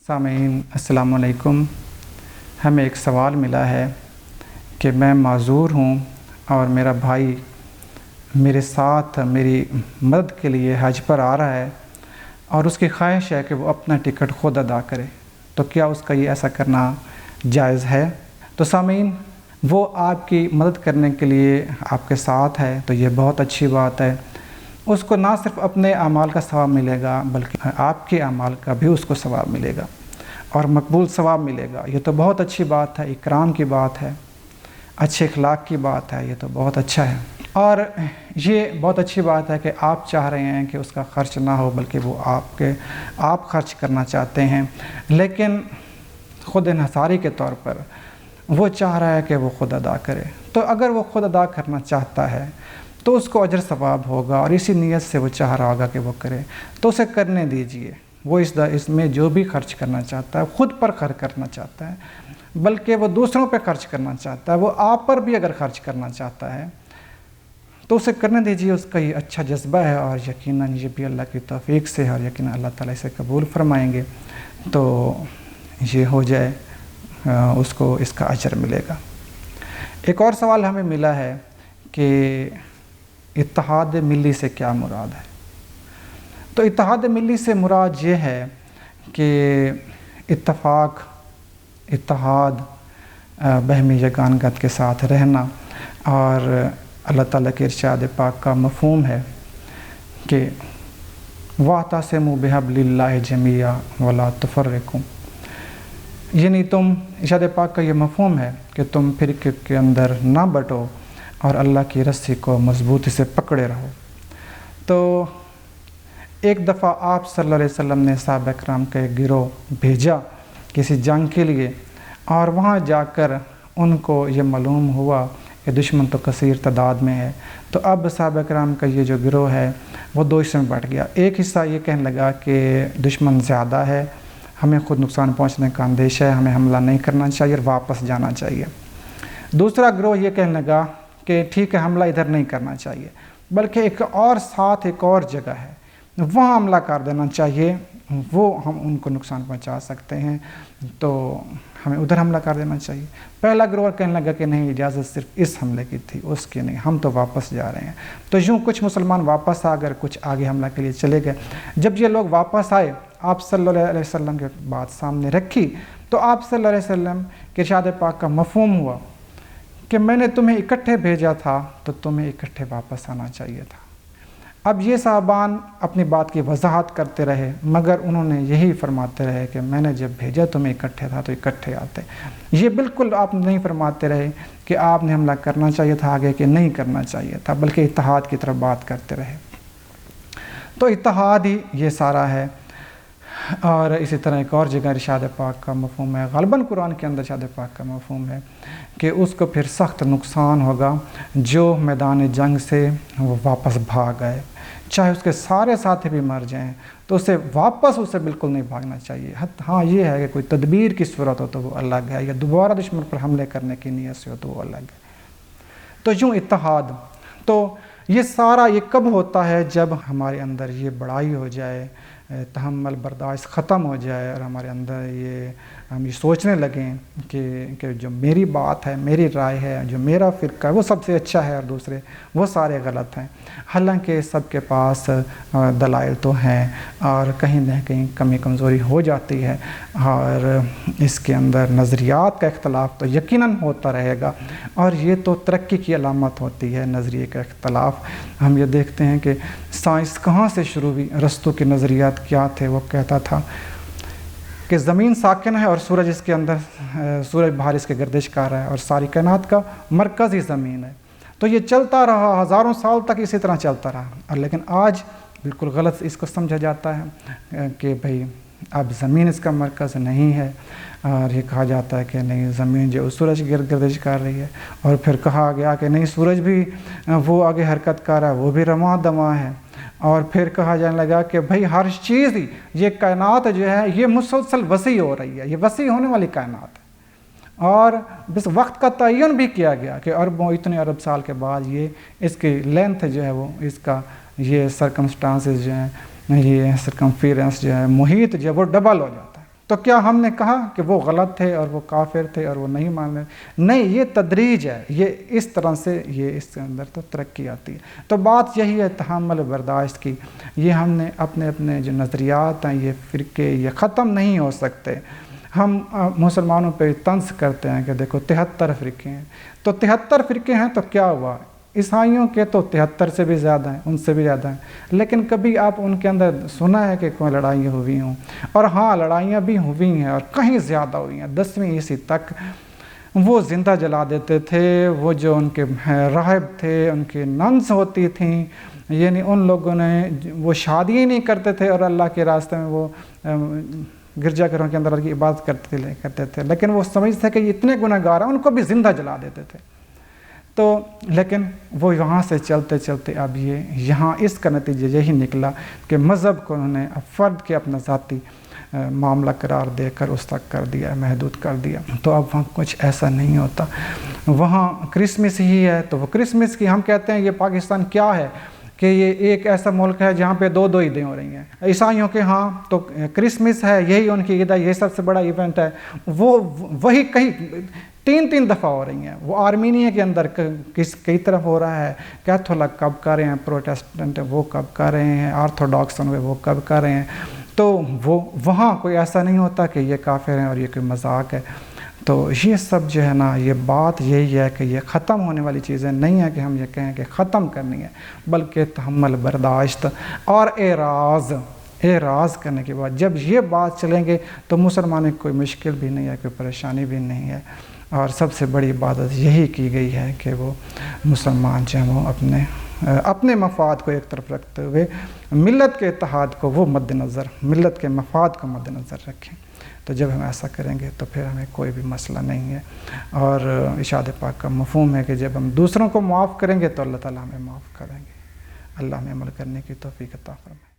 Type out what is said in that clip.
سامعین السلام علیکم۔ ہمیں ایک سوال ملا ہے کہ میں معذور ہوں اور میرا بھائی میرے ساتھ میری مدد کے لیے حج پر آ رہا ہے اور اس کی خواہش ہے کہ وہ اپنا ٹکٹ خود ادا کرے، تو کیا اس کا یہ ایسا کرنا جائز ہے؟ تو سامعین، وہ آپ کی مدد کرنے کے لیے آپ کے ساتھ ہے تو یہ بہت اچھی بات ہے۔ اس کو نہ صرف اپنے اعمال کا ثواب ملے گا بلکہ آپ کے اعمال کا بھی اس کو ثواب ملے گا اور مقبول ثواب ملے گا۔ یہ تو بہت اچھی بات ہے، اکرام کی بات ہے، اچھے اخلاق کی بات ہے، یہ تو بہت اچھا ہے۔ اور یہ بہت اچھی بات ہے کہ آپ چاہ رہے ہیں کہ اس کا خرچ نہ ہو بلکہ وہ آپ خرچ کرنا چاہتے ہیں، لیکن خود انحصاری کے طور پر وہ چاہ رہا ہے کہ وہ خود ادا کرے۔ تو اگر وہ خود ادا کرنا چاہتا ہے تو اس کو اجر ثواب ہوگا، اور اسی نیت سے وہ چاہ رہا ہوگا کہ وہ کرے، تو اسے کرنے دیجئے۔ وہ اس میں جو بھی خرچ کرنا چاہتا ہے، خود پر خرچ کرنا چاہتا ہے بلکہ وہ دوسروں پہ خرچ کرنا چاہتا ہے، وہ آپ پر بھی اگر خرچ کرنا چاہتا ہے تو اسے کرنے دیجئے۔ اس کا یہ اچھا جذبہ ہے اور یقیناً یہ بھی اللہ کی توفیق سے ہے، اور یقیناً اللہ تعالیٰ اسے قبول فرمائیں گے، تو یہ ہو جائے، اس کو اس کا اجر ملے گا۔ ایک اور سوال ہمیں ملا ہے کہ اتحاد ملی سے کیا مراد ہے؟ تو اتحاد ملی سے مراد یہ ہے کہ اتفاق، اتحاد، باہمی یگانگت کے ساتھ رہنا، اور اللہ تعالیٰ کے ارشاد پاک کا مفہوم ہے کہ وَاعْتَصِمُوا بِحَبْلِ اللَّهِ جَمِيعًا وَلَا تُفَرِّقُوا، یعنی تم، ارشاد پاک کا یہ مفہوم ہے کہ تم فرقے کے اندر نہ بٹو اور اللہ کی رسی کو مضبوطی سے پکڑے رہو۔ تو ایک دفعہ آپ صلی اللہ علیہ وسلم نے صحابہ کرام کا ایک گروہ بھیجا کسی جنگ کے لیے، اور وہاں جا کر ان کو یہ معلوم ہوا کہ دشمن تو کثیر تعداد میں ہے، تو اب صحابہ کرام کا یہ جو گروہ ہے وہ دو حصوں میں بٹ گیا۔ ایک حصہ یہ کہنے لگا کہ دشمن زیادہ ہے، ہمیں خود نقصان پہنچنے کا اندیشہ ہے، ہمیں حملہ نہیں کرنا چاہیے اور واپس جانا چاہیے۔ دوسرا گروہ یہ کہنے لگا کہ ٹھیک ہے، حملہ ادھر نہیں کرنا چاہیے بلکہ ایک اور جگہ ہے، وہاں حملہ کر دینا چاہیے، وہ ہم ان کو نقصان پہنچا سکتے ہیں، تو ہمیں ادھر حملہ کر دینا چاہیے۔ پہلا گروہ کہنے لگا کہ نہیں، اجازت صرف اس حملے کی تھی، اس کی نہیں، ہم تو واپس جا رہے ہیں۔ تو یوں کچھ مسلمان واپس آ گئے، کچھ آگے حملہ کے لیے چلے گئے۔ جب یہ لوگ واپس آئے، آپ صلی اللہ علیہ وسلم کے بات سامنے رکھی، تو آپ صلی اللہ علیہ وسلم کے ارشاد پاک کا مفہوم ہوا کہ میں نے تمہیں اکٹھے بھیجا تھا تو تمہیں اکٹھے واپس آنا چاہیے تھا۔ اب یہ صحابان اپنی بات کی وضاحت کرتے رہے، مگر انہوں نے یہی فرماتے رہے کہ میں نے جب بھیجا تمہیں اکٹھے تھا تو اکٹھے آتے۔ یہ بالکل آپ نہیں فرماتے رہے کہ آپ نے حملہ کرنا چاہیے تھا آگے، کہ نہیں کرنا چاہیے تھا، بلکہ اتحاد کی طرف بات کرتے رہے۔ تو اتحاد ہی یہ سارا ہے۔ اور اسی طرح ایک اور جگہ ارشاد پاک کا مفہوم ہے، غالباً قرآن کے اندر ارشاد پاک کا مفہوم ہے کہ اس کو پھر سخت نقصان ہوگا جو میدان جنگ سے وہ واپس بھاگ آئے، چاہے اس کے سارے ساتھی بھی مر جائیں تو اسے بالکل نہیں بھاگنا چاہیے۔ ہاں یہ ہے کہ کوئی تدبیر کی صورت ہو تو وہ الگ ہے، یا دوبارہ دشمن پر حملے کرنے کی نیت سے ہو تو وہ الگ ہے۔ تو یوں اتحاد، تو یہ سارا یہ کب ہوتا ہے؟ جب ہمارے اندر یہ بڑائی ہو جائے، تحمل برداشت ختم ہو جائے، اور ہمارے اندر ہم یہ سوچنے لگیں کہ جو میری بات ہے، میری رائے ہے، جو میرا فرقہ ہے وہ سب سے اچھا ہے اور دوسرے وہ سارے غلط ہیں۔ حالانکہ سب کے پاس دلائل تو ہیں، اور کہیں نہ کہیں کمی کمزوری ہو جاتی ہے، اور اس کے اندر نظریات کا اختلاف تو یقیناً ہوتا رہے گا، اور یہ تو ترقی کی علامت ہوتی ہے، نظریے کا اختلاف۔ ہم یہ دیکھتے ہیں کہ سائنس کہاں سے شروع ہوئی۔ ارسطو کے نظریات کیا تھے؟ وہ کہتا تھا کہ زمین ساکن ہے اور سورج اس کے اندر، سورج باہر اس کے گردش کر رہا ہے، اور ساری کائنات کا مرکز ہی زمین ہے۔ تو یہ چلتا رہا، ہزاروں سال تک اسی طرح چلتا رہا، اور لیکن آج بالکل غلط اس کو سمجھا جاتا ہے کہ بھئی اب زمین اس کا مرکز نہیں ہے، اور یہ کہا جاتا ہے کہ نہیں، زمین جو سورج کی گردش کر رہی ہے، اور پھر کہا گیا کہ نہیں، سورج بھی وہ آگے حرکت کر رہا ہے، وہ بھی رواں دواں ہے، اور پھر کہا جانے لگا کہ بھئی ہر چیز ہی، یہ کائنات جو ہے یہ مسلسل وسیع ہو رہی ہے، یہ وسیع ہونے والی کائنات ہے، اور بس وقت کا تعین بھی کیا گیا کہ اتنے ارب سال کے بعد یہ اس کی لینتھ جو ہے وہ اس کا یہ سرکمسٹانسز جو ہیں، یہ سرکمفیرنس جو ہے، محیط جو ہے وہ ڈبل ہو جاتا ہے۔ تو کیا ہم نے کہا کہ وہ غلط تھے اور وہ کافر تھے اور وہ نہیں مان رہے؟ نہیں، یہ تدریج ہے، یہ اس طرح سے یہ اس کے اندر تو ترقی آتی ہے۔ تو بات یہی ہے تحمل برداشت کی۔ یہ ہم نے اپنے جو نظریات ہیں، یہ فرقے یہ ختم نہیں ہو سکتے۔ ہم مسلمانوں پہ طنز کرتے ہیں کہ دیکھو 73 فرقے ہیں، تو 73 فرقے ہیں تو کیا ہوا؟ عیسائیوں کے تو 73 سے بھی زیادہ ہیں، ان سے بھی زیادہ ہیں، لیکن کبھی آپ ان کے اندر سنا ہے کہ کوئی لڑائیاں ہوئی ہوں؟ اور ہاں، لڑائیاں بھی ہوئی ہیں اور کہیں زیادہ ہوئی ہیں۔ 10ویں عیسوی تک وہ زندہ جلا دیتے تھے، وہ جو ان کے راہب تھے، ان کی ننس ہوتی تھیں، یعنی ان لوگوں نے وہ شادی نہیں کرتے تھے اور اللہ کے راستے میں وہ گرجا گھروں کے اندر اللہ کی عبادت کرتے تھے، لیکن وہ سمجھتے کہ یہ اتنے گناہ گار ہیں، ان کو بھی زندہ جلا دیتے تھے۔ تو لیکن وہ یہاں سے چلتے چلتے اب یہاں اس کا نتیجہ یہی نکلا کہ مذہب کو انہوں نے فرد کے اپنا ذاتی معاملہ قرار دے کر اس تک کر دیا، محدود کر دیا۔ تو اب وہاں کچھ ایسا نہیں ہوتا، وہاں کرسمس ہی ہے۔ تو وہ کرسمس کی ہم کہتے ہیں یہ پاکستان کیا ہے کہ یہ ایک ایسا ملک ہے جہاں پہ 2 عیدیں ہو رہی ہیں۔ عیسائیوں کے ہاں تو کرسمس ہے، یہی ان کی عید ہے، یہی سب سے بڑا ایونٹ ہے۔ وہی کہیں 3 دفعہ ہو رہی ہیں۔ وہ آرمینیا کے اندر کئی طرف ہو رہا ہے، کیتھولک کب کر رہے ہیں، پروٹیسٹنٹ وہ کب کر رہے ہیں، آرتھوڈاکس وہ کب کر رہے ہیں۔ تو وہ وہاں کوئی ایسا نہیں ہوتا کہ یہ کافر ہیں اور یہ کوئی مذاق ہے۔ تو یہ سب جو ہے نا، یہ بات یہی ہے کہ یہ ختم ہونے والی چیزیں نہیں ہیں کہ ہم یہ کہیں کہ ختم کرنی ہے، بلکہ تحمل برداشت اور اعراض کرنے کے بعد جب یہ بات چلیں گے تو مسلمانوں کی کوئی مشکل بھی نہیں ہے، کوئی پریشانی بھی نہیں ہے۔ اور سب سے بڑی عبادت یہی کی گئی ہے کہ وہ مسلمان جو ہیں وہ اپنے مفاد کو ایک طرف رکھتے ہوئے ملت کے اتحاد کو وہ مد نظر، ملت کے مفاد کو مد نظر رکھیں۔ تو جب ہم ایسا کریں گے تو پھر ہمیں کوئی بھی مسئلہ نہیں ہے۔ اور ارشاد پاک کا مفہوم ہے کہ جب ہم دوسروں کو معاف کریں گے تو اللہ تعالیٰ ہمیں معاف کریں گے۔ اللہ ہمیں عمل کرنے کی توفیق عطا فرمائے۔